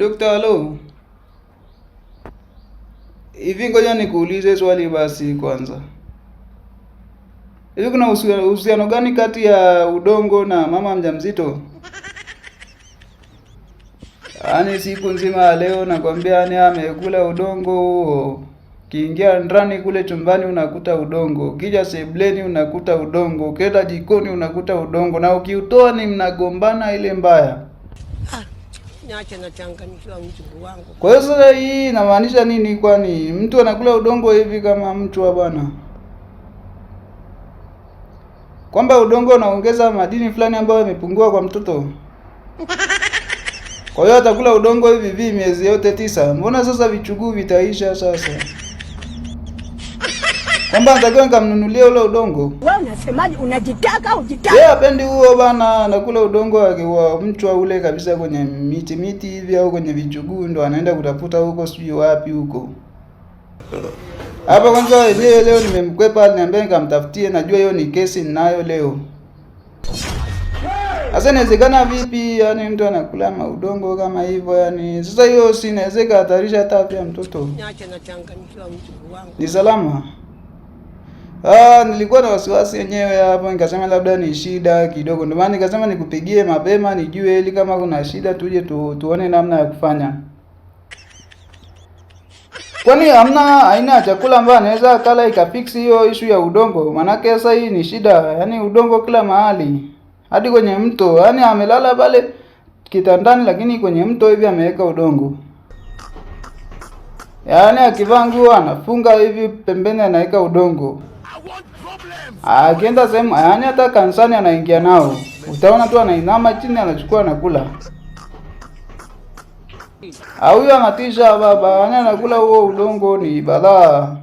Dr. Halo. Hivi ngoja nikuulize swali basi kwanza. Hivi kuna uhusiano gani kati ya udongo na mama mjamzito? Yaani siku nzima leo nakwambia, yani amekula udongo. Kiingia ndani kule chumbani unakuta udongo. Ukija sebleni unakuta udongo. Ukienda jikoni unakuta udongo, na ukiutoa ni mnagombana ile mbaya. Niache na changanyikiwa mjukuu wangu. Kwa hiyo sasa hii inamaanisha nini? Kwani mtu anakula udongo hivi kama mchwa bwana? Kwamba udongo unaongeza madini fulani ambayo yamepungua kwa mtoto. Kwa hiyo atakula udongo hivi miezi yote 9. Mbona sasa vichuguu vitaisha sasa? Kwamba natakiwa nikamnunulia ule udongo. Wewe unasemaje? Unajitaka au jitaka? Yeye hapendi huo bana, anakula udongo wa mchwa ule kabisa kwenye miti hivi au kwenye vichuguu, ndo anaenda kutafuta huko sijui wapi huko. Hapa kwanza leo nimemkwepa, niambia nikamtafutie, najua hiyo ni kesi ninayo leo. Sasa inawezekana vipi yani mtu anakula maudongo kama hivyo yani? Sasa hiyo si inawezeka hatarisha hata afya ya mtoto. Niache na changanyikiwa mjukuu wangu. Ni salama? Nilikuwa na wasiwasi yenyewe hapo, nikasema labda ni shida kidogo. Ndio maana nikasema nikupigie mapema nijue ili kama kuna shida tuje tuone namna ya kufanya. Kwani hamna aina ya chakula ambayo anaweza kala ikafix hiyo issue ya udongo? Maana sasa hii ni shida. Yaani udongo kila mahali. Hadi kwenye mto. Yaani amelala pale kitandani lakini kwenye mto hivi ameweka udongo. Yaani akivaa nguo anafunga hivi pembeni anaweka udongo. Akienda sehemu, yaani hata kanisani anaingia nao. Utaona tu anainama chini anachukua anakula. Huyo anatisha baba, yaani anakula huo udongo ni balaa.